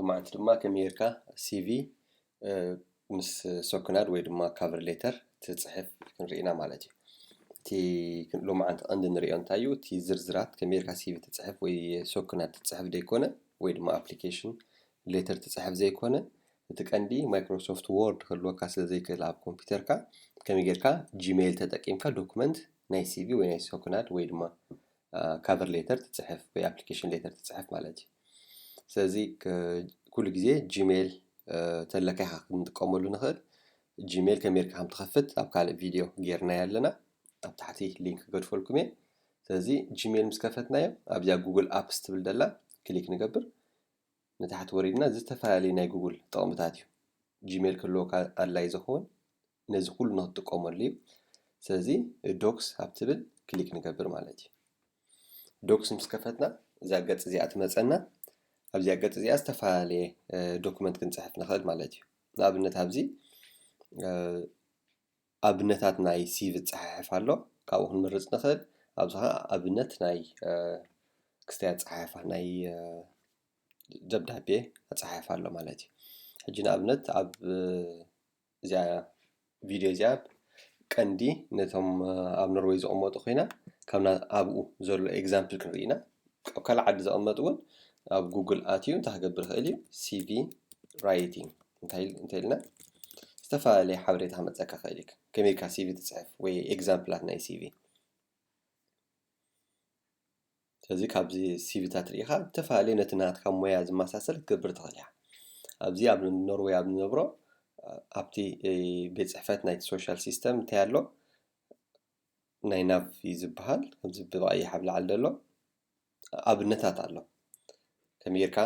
ማለት ድማ ከመይርካ ሲቪ ምስ ሶክናድ ወይ ድማ ካቨር ሌተር ትጽሕፍ ክንርኢና ማለት እዩ። እቲ ሎማዓንቲ ቀንዲ ንሪኦ እንታይ እዩ እቲ ዝርዝራት ከመይርካ ሲቪ ትጽሕፍ ወይ ሶክናድ ትጽሕፍ ዘይኮነ ወይ ድማ ኣፕሊኬሽን ሌተር ትጽሕፍ ዘይኮነ እቲ ቀንዲ ማይክሮሶፍት ወርድ ክህልወካ ስለ ዘይክእል ኣብ ኮምፒውተርካ ከመይ ጌርካ ጂሜይል ተጠቂምካ ዶክመንት ናይ ሲቪ ወይ ናይ ሶክናድ ወይ ድማ ካቨር ሌተር ትጽሕፍ ወይ ኣፕሊኬሽን ሌተር ትጽሕፍ ማለት እዩ። ስለዚ ኩሉ ግዜ ጂሜይል ተለካ ኢኻ ክንጥቀመሉ ንኽእል። ጂሜይል ከመይርካ ከም ትኸፍት ኣብ ካልእ ቪድዮ ጌርናዮ ኣለና ኣብ ታሕቲ ሊንክ ከድፈልኩም እየ። ስለዚ ጂሜይል ምስ ከፈትናዮ ኣብዚኣ ጉግል ኣፕስ ትብል ዘላ ክሊክ ንገብር ንታሕቲ ወሪድና ዝተፈላለዩ ናይ ጉግል ጥቕምታት እዩ ጂሜይል ክህልወካ ኣድላይ ዝኸውን ነዚ ኩሉ ንኽትጥቀመሉ እዩ። ስለዚ ዶክስ ኣብ ትብል ክሊክ ንገብር ማለት እዩ። ዶክስ ምስ ከፈትና እዛ ገጽ እዚኣ ትመፀና ኣብዚኣ ገጽ እዚኣ ዝተፈላለየ ዶክመንት ክንጽሕፍ ንኽእል ማለት እዩ። ንኣብነት ኣብዚ ኣብነታት ናይ ሲቪ ኣፀሓሕፋ ኣሎ ካብኡ ክንመርፅ ንኽእል። ኣብዚ ኸ ኣብነት ናይ ክስታይ ኣፀሓሕፋ ናይ ደብዳቤ ኣፀሓሕፋ ኣሎ ማለት እዩ። ሕጂ ንኣብነት ኣብ እዚኣ ቪድዮ እዚኣ ቀንዲ ነቶም ኣብ ኖርዌይ ዝቕመጡ ኮይና ካብ ኣብኡ ዘሎ ኤግዛምፕል ክንርኢ ኢና። ኣብ ካልእ ዓዲ ዝቕመጡ እውን ኣብ ጉግል ኣትዩ እንታይ ክገብር ይኽእል እዩ ሲቪ ራይቲንግ እንታይ ኢልና ዝተፈላለየ ሓበሬታ ከመፀካ ይኽእል እዩ። ከመይ ኢልካ ሲቪ ትፅሕፍ ወይ ኤግዛምፕላት ናይ ሲቪ። ስለዚ ካብዚ ሲቪታት ሪኢኻ ዝተፈላለዩ ነቲ ናትካ ሞያ ዝመሳሰል ክትገብር ትኽእል ኢኻ። ኣብዚ ኣብ ኖርዌይ ኣብ ንነብሮ ኣብቲ ቤት ፅሕፈት ናይቲ ሶሻል ሲስተም እንታይ ኣሎ ናይ ናብ እዩ ዝበሃል ከምዚ ብቀይሕ ኣብ ላዕሊ ዘሎ ኣብነታት ኣሎ። ከመይ ጌርካ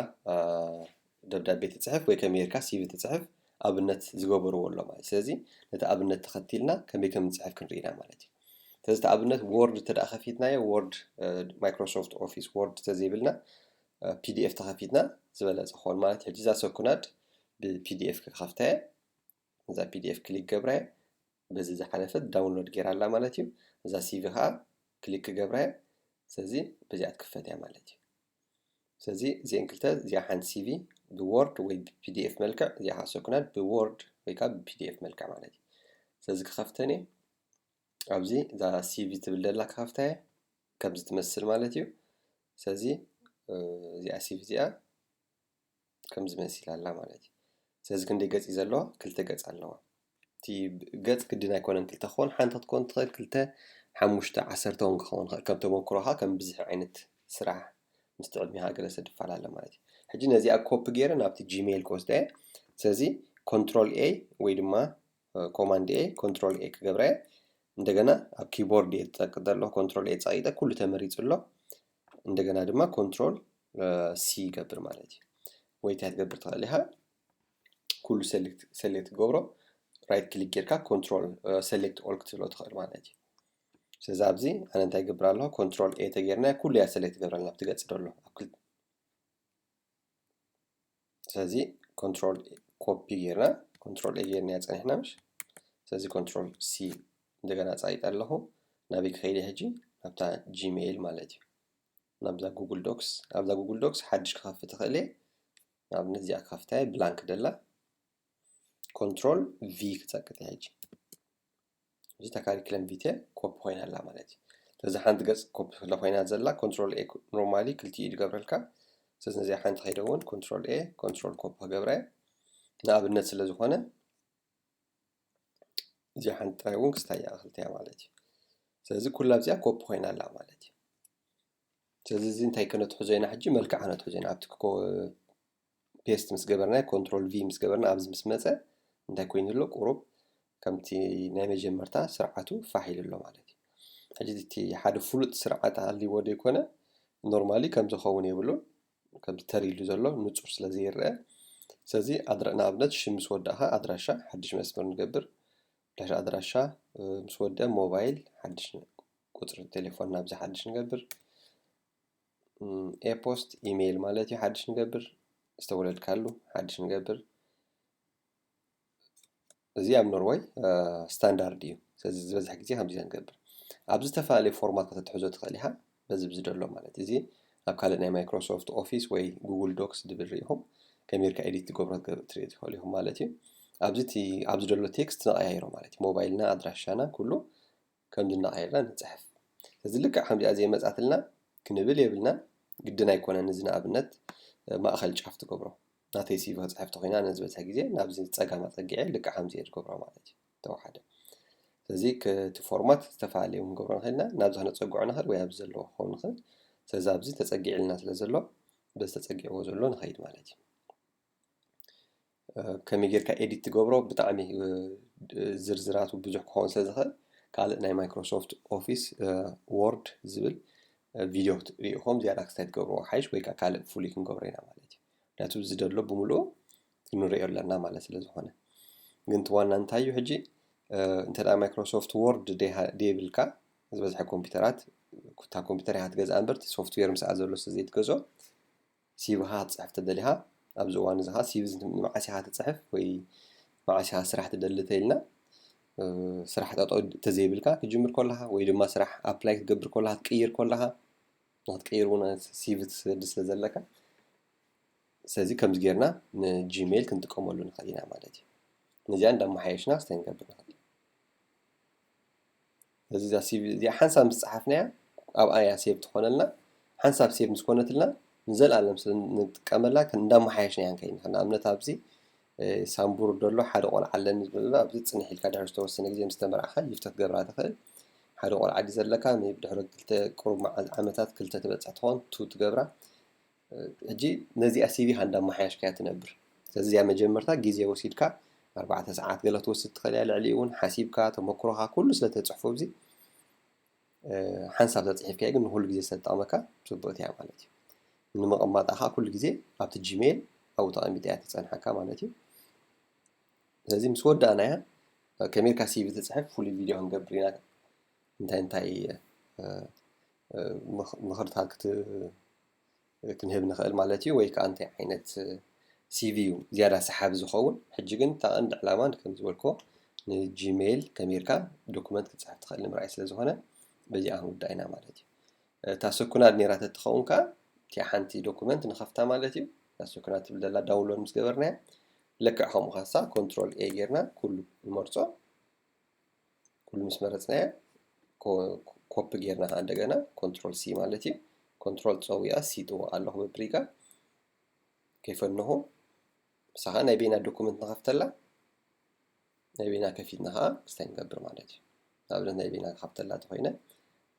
ደብዳቤ ትፅሕፍ ወይ ከመይ ጌርካ ሲቪ ትፅሕፍ ኣብነት ዝገበርዎ ኣሎ ማለት እዩ። ስለዚ ነቲ ኣብነት ተኸቲልና ከመይ ከም ንፅሕፍ ክንርኢ ኢና ማለት እዩ። ስለዚ እቲ ኣብነት ወርድ እንተደኣ ከፊትናዮ ወርድ ማይክሮሶፍት ኦፊስ ወርድ እንተዘይብልና ፒዲኤፍ ተኸፊትና ዝበለፀ ክኸውን ማለት እዩ። ሕጂ እዛ ሶኩናድ ብፒዲኤፍ ክኸፍታ እየ እዛ ፒዲኤፍ ክሊክ ገብራ እየ በዚ ዝሓለፈት ዳውንሎድ ጌራ ኣላ ማለት እዩ። እዛ ሲቪ ከዓ ክሊክ ክገብራ እየ ስለዚ በዚኣ ትክፈት እያ ማለት እዩ። ስለዚ እዚአን ክልተ እዚኣ ሓንቲ ሲቪ ብወርድ ወይ ብፒዲኤፍ መልክዕ እዚኣ ከዓ ሶኩናድ ብወርድ ወይ ከዓ ብፒዲኤፍ መልክዕ ማለት እዩ። ስለዚ ክኸፍተን እየ ኣብዚ እዛ ሲቪ ትብል ዘላ ክኸፍታ እየ ከምዚ ትመስል ማለት እዩ። ስለዚ እዚኣ ሲቪ እዚኣ ከምዚ መሲላ ኣላ ማለት እዩ። ስለዚ ክንደይ ገጽ እዩ ዘለዋ ክልተ ገጽ ኣለዋ። እቲ ገጽ ግድን ኣይኮነን ክልተ ክኸውን ሓንቲ ክትኮን ትኽእል ክልተ ሓሙሽተ ዓሰርተ እውን ክኸውን ይኽእል ከም ተመክሮኻ ከም ብዙሕ ዓይነት ስራሕ ምስ ትዕድሜኻ ገለ ዝፈላለ ማለት እዩ። ሕጂ ነዚኣ ኮፒ ገይረ ናብቲ ጂሜይል ክወስዳ እየ ስለዚ ኮንትሮል ኤ ወይ ድማ ኮማንድ ኤ ኮንትሮል ኤ ክገብራ እየ እንደገና ኣብ ኪቦርድ እየ ዝፀቅጥ ዘለኹ ኮንትሮል ኤ ፀቒጠ ኩሉ ተመሪፁ ኣሎ እንደገና ድማ ኮንትሮል ሲ ይገብር ማለት እዩ። ወይ እንታይ ትገብር ትኽእል ኢኻ ኩሉ ሰሌክት ክገብሮ ራይት ክሊክ ጌርካ ኮንትሮል ሰሌክት ኦል ክትብሎ ትኽእል ማለት እዩ። ስለዚ ኣብዚ ኣነ እንታይ ይገብር ኣለኹ ኮንትሮል ኤ ተጌርና ኩሉ እያ ሰሌክት ትገብረልና ኣብቲ ገጽ ዘሎ ስለዚ ኮንትሮል ኮፒ ጌርና ኮንትሮል ኤ ጌርና ፀኒሕና ምሽ ስለዚ ኮንትሮል ሲ እንደገና ፀቒጠ ኣለኹ ናበይ ክኸይድ ሕጂ ናብታ ጂሜይል ማለት እዩ። ናብዛ ጉግል ዶክስ ኣብዛ ጉግል ዶክስ ሓድሽ ክኸፍት ትኽእል እየ ንኣብነት እዚኣ ክኸፍታ እየ ብላንክ ደላ ኮንትሮል ቪ ክፀቅጥ እየ ሕጂ እዚ ተካሪክለም ቪቴ ኮፒ ኮይና ኣላ ማለት እዩ። ስለዚ ሓንቲ ገጽ ኮፒ ስለ ኮይና ዘላ ኮንትሮል ኤ ኖርማሊ ክልቲኡ ይገብረልካ ስለዚ ነዚኣ ሓንቲ ከይደ እውን ኮንትሮል ኤ ኮንትሮል ኮፒ ክገብራ እየ ንኣብነት ስለ ዝኾነ እዚኣ ሓንቲ ጥራይ እውን ክስታይ እያ ክልተ እያ ማለት እዩ። ስለዚ ኩላ እዚኣ ኮፒ ኮይና ኣላ ማለት እዩ። ስለዚ እዚ እንታይ ከነትሕዞ ኢና ሕጂ መልክዕ ከነትሕዞ ኢና ኣብቲ ፔስት ምስ ገበርና ኮንትሮል ቪ ምስ ገበርና ኣብዚ ምስ መፀ እንታይ ኮይኑ ኣሎ ቁሩብ ከምቲ ናይ መጀመርታ ስርዓቱ ፋሕ ኢሉ ኣሎ ማለት እዩ። ሕጂ እቲ ሓደ ፍሉጥ ስርዓት ሃልይዎ ዘይኮነ ኖርማሊ ከም ዝኸውን የብሉን ከምዚ ተሪሉ ዘሎ ንፁር ስለ ዘይርአ ስለዚ ንኣብነት ሽም ምስ ወዳእኻ ኣድራሻ ሓድሽ መስመር ንገብር ኣድራሻ ምስ ወድአ ሞባይል ሓድሽ ቁፅሪ ቴሌፎን ናብዚ ሓድሽ ንገብር ኤፖስት ኢሜይል ማለት እዩ ሓድሽ ንገብር ዝተወለድካሉ ሓድሽ ንገብር እዚ ኣብ ኖርዌይ ስታንዳርድ እዩ። ስለዚ ዝበዝሕ ግዜ ከምዚ ኢና ንገብር ኣብ ዝተፈላለዩ ፎርማት ከተትሕዞ ትኽእል ኢኻ በዚ ዘሎ ማለት እዚ ኣብ ካልእ ናይ ማይክሮሶፍት ኦፊስ ወይ ጉግል ዶክስ ድብል ሪኢኹም كميركا إديت تقبرت تريد خليهم مالتي أبزي دلو تكست نغيره مالتي موبايلنا أدراشنا كله كم دنا غيرنا نتصحف تزلك حمدي أزي مسألنا كنبل يبلنا قدنا يكون نزنا أبنت ما أخل شافت قبره ناتي سيف هتصحف تخينا نزبت هجزي نابزي تساقا ما ترجعي لك حمدي قبره مالتي توحده تزيك تفورمات استفعلي ونقبره خلنا نابزه نتصقعنا هل ويابزلو خون خل تزابزي تسقع لنا لزلو بس تسقع وزلو نخيد مالتي كمي جيركا إديت تقبره بتعمي زرزرات وبزح كون سزخل قال ناي مايكروسوفت أوفيس وورد زبل فيديو ريخوم زيادة كستايت قبره حيش ويكا قال فولي كنقبرينا مالتي ناتو زدلو بملو نريو لنا مالتي لزخونه قنت وانا انتايو حجي انت دا مايكروسوفت وورد دي بالكا زبزح كمبيوترات كنتا كمبيوتري هاتقز أنبرت سوفت وير مساعد زلو سزيت قزو سيبها تصحف تدليها أبزوان زها سيفز معاسيها تصحف وي معاسيها سرح تدلتيلنا سرح تزيبلكا كجمر كلها وي دما سرح ابلاي تقبر كلها تقير كلها تقيرونا سيفز دس لزلكا سازي كم زغيرنا جيميل كنتقوملو نخلينا مالتي نزي عند محيشنا استنقبر نخلي زي سيف دي حنساب مصحفنا او ايا سيف تخونلنا حنساب سيف مسكونتلنا نزل على مثلا نتقملا كندا محيشنا ينكاين خنا امنت ابزي سامبور دلو حدا قول علن زبل ابزي صنح الكا دحر توسنه غزي مستمرعخ يفتت قبرها تخل حدا قول عادي زلكا مي بدحر كلتا قرب مع عامتات كلتا تبصح تكون تو تقبرها اجي نزي اسيبي هندا محيش كا تنبر زي مجمرتا غزي وسيدكا 4 ساعات قال توسد تخلي عليون حسيبكا تمكروها كله سلتصحفو بزي حنساب تصحيف كاي كل غزي سلطامكا تبوتيا مالتي نمقمطها كل غزي ابت جيميل او طقميتها تصنحكا مالتي لازم سود أنا كميركا سيفي تصحف فول الفيديو هنقبرينا انتاي مخرط هاكت كنهب نخيل مالتي ويكا انتي حينت سيفي زيادة سحاب زخون حجيقن تا عند علامان كم زولكو جيميل كميركا دوكومنت كتصحف تخيل مرأيس لزخونة بزي اهم ودائنا مالتي تا سكونا نيرات تخونكا تي حانتي دوكومنت نخفتا مالتي تا سكونا تبدأ داونلود مسقبرنا لك هم خاصة كنترول A جرنا كل مرصع كل مسمارتنا كوب جرنا عندنا كنترول C مالتي كنترول تسويها C تو الله ببريكا كيف إنه صح نبينا دوكومنت نخفتلا نبينا كفيتناها استنقبر مالتي قبل نبينا خفتلا تخينا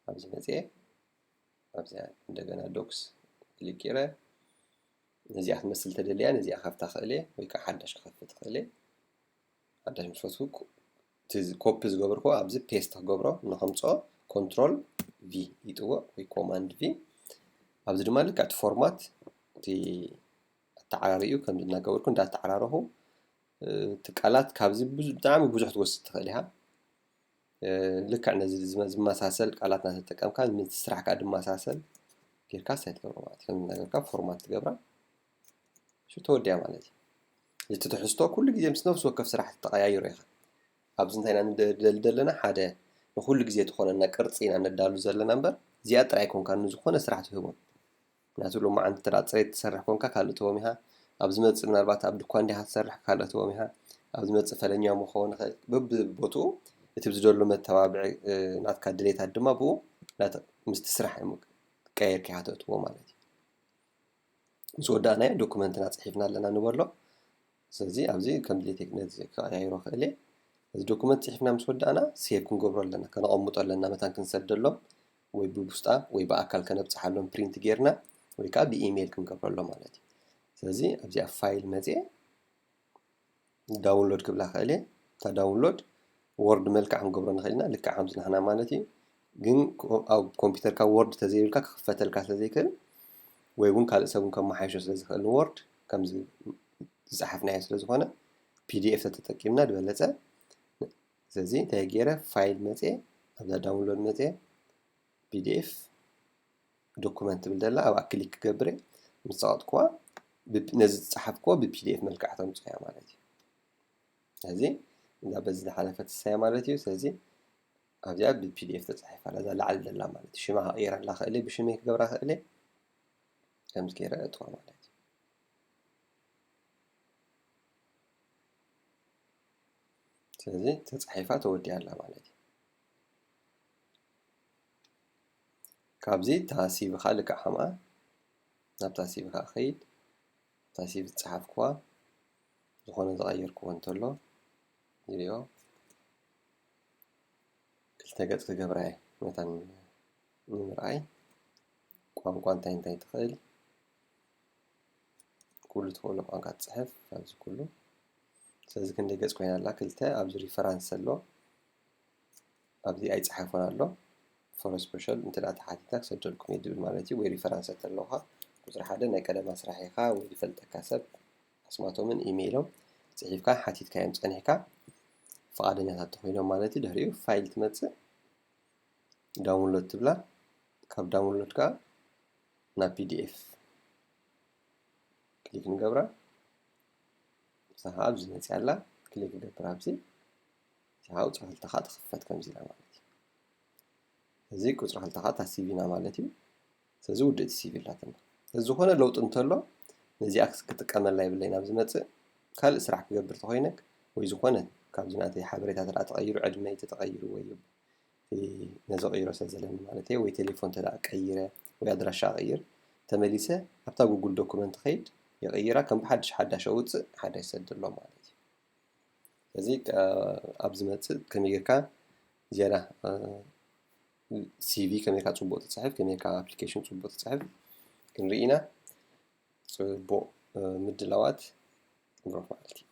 أبزي نزيه أبزي عندنا دوكس اللي كيره نزي أحد مثل تدليا نزي أخاف تخليه ويكا حدش أخاف تخليه حدش مش فسوق تز كوبيز جبركو أبزي بيست جبره نخمسة كنترول في يتوه وي كوماند في أبزي دمالك عت فورمات تي التعراريو كم بدنا جبركو ده تعراره تقالات كابزي بتعمل بوجح توسط تخليها لك عنا زي مساسل قالاتنا تتكلم كان من تسرح قاعد مساسل كير كاسيت جبره كم بدنا فورمات جبره شو تودي مالتي يتتحستو كل جزء مس نفسه وكف سرح التغير يا أخي أبز نتاينا ندلنا حدا وكل جزء تخون قرصينا ندالو زلنا نمبر زيادة رأي يكون كان نزخونه سرح تهون ناتو لو ما عند ترى صريت تسرح كون كالتو مها أبز متص من البات أبد كون دي هتسرح كالتو مها أبز متص فلنيا مخون ببوتو تبزدلو متوابع نات كدليت هدما بو لا مستسرح يمك كاير كي هاتو مالتي سودانا دوكيمنتنا صحيفنا لنا نبرلو سلزي أبزي كم دي تكنيك كايرو خلي الدوكيمنت صحيفنا مسودانا سيف كنقبر لنا كنقمط لنا متى كنسدلهم وي ببوسطا وي بأكل كنبصح لهم برينت غيرنا وي كا بإيميل كنقبر لهم مالتي سلزي أبزي فايل مزي داونلود كبلا خلي تا داونلود وورد ملكا كنقبر نخلينا لك حمزنا هنا مالتي جن أو كمبيوتر كا وورد تزيلكا كفتلكا تزيكل ويقول قال سوون كم حاجة سلزخ الوورد كم زي زحفنا هاي سلزخونه PDF تتكلمنا دبلته زي تغييره فايل متى أبدا داونلود متى PDF دوكيمنت بالدلا أو أكليك جبري مصاد كوا نزل صحف كوا بالPDF ملكعته مصيا مالتي هذي إذا بس حلفت السيا مالتي سازي أبدا بالPDF تصحف على ذا لعل دلا مالتي شو ما غير لا خلي بشو ميك جبره خلي كم كيرة أطول مالتي ስለዚህ ተጻሒፋ ተወዲያ ኣላ ማለት እዩ ካብዚ ታሲብኻ ልክዕ ሓምኣ ናብ ታሲብኻ ኸይድ ታሲብ ዝፀሓፍክዋ ዝኾነ ዝቐየርክዎ እንተሎ ይሪኦ ክልተ ገጽ ክገብራ እየ ነታ ንምርኣይ ቋንቋ እንታይ እንታይ ትኽእል ኩሉ ትኽእሎ ቋንቋ ትፅሕፍ ኣብዚ ኩሉ ስለዚ ክንደይ ገጽ ኮይና ኣላ ክልተ ኣብዚ ሪፈራንስ ኣሎ ኣብዚ ኣይፀሓፎን ኣሎ ፎር ስፔሻል እንተ ደኣ ተሓቲታ ክሰደልኩም እየ ድብል ማለት እዩ ወይ ሪፈራንስ ኣለውኻ ቁፅሪ ሓደ ናይ ቀደማ ስራሕኻ ወይ ዝፈልጠካ ሰብ ኣስማቶምን ኢሜይሎም ፅሒፍካ ሓቲትካዮም ፀኒሕካ ፈቓደኛታት ተኾይኖም ማለት እዩ ድሕሪኡ ፋይል ትመጽእ ዳውንሎድ ትብላ ካብ ዳውንሎድ ከዓ ናብ ፒዲኤፍ ክሊክ ንገብራ እዛ ኣብዚ መፅኣ ኣላ ክሊክ ንገብር ኣብዚ እዚኣ ቁፅሪ ክልተኻ ትኽፈት ከምዚ ኢላ ማለት እዩ እዚ ቁፅሪ ክልተኻ ታሲብ ኢና ማለት እዩ ስለዚ ውድእቲ ሲቪ ኣላትና ዝኾነ ለውጢ እንተሎ ነዚኣ ክጥቀመላ የብለይን ኣብ ዝመጽእ ካልእ ስራሕ ክገብር ተኾይነክ ወይ ዝኾነ ካብዚ ናተይ ሓበሬታ ተደኣ ተቐይሩ ዕድመይ ተቐይሩ ወይ ነዚ ቀይሮ ስለ ዘለኒ ማለት እዩ ወይ ቴሌፎን ተደኣ ቀይረ ወይ ኣድራሻ ቀይር ተመሊሰ ኣብታ ጉግል ዶኩመንት ኸይድ የቀይራ ከም ብሓድሽ ሓዳሽ ኣውፅእ ሓዳሽ ሰድሎ ማለት እዩ ስለዚ ኣብ ዝመጽእ ከመይ ጌርካ ዝያዳ ሲቪ ከመይ ጌርካ ጽቡቕ ትጽሕፍ ከመይ ጌርካ ኣፕሊኬሽን ጽቡቕ ትጽሕፍ ክንርኢ ኢና ጽቡቕ ምድላዋት ንረኽብ ማለት እዩ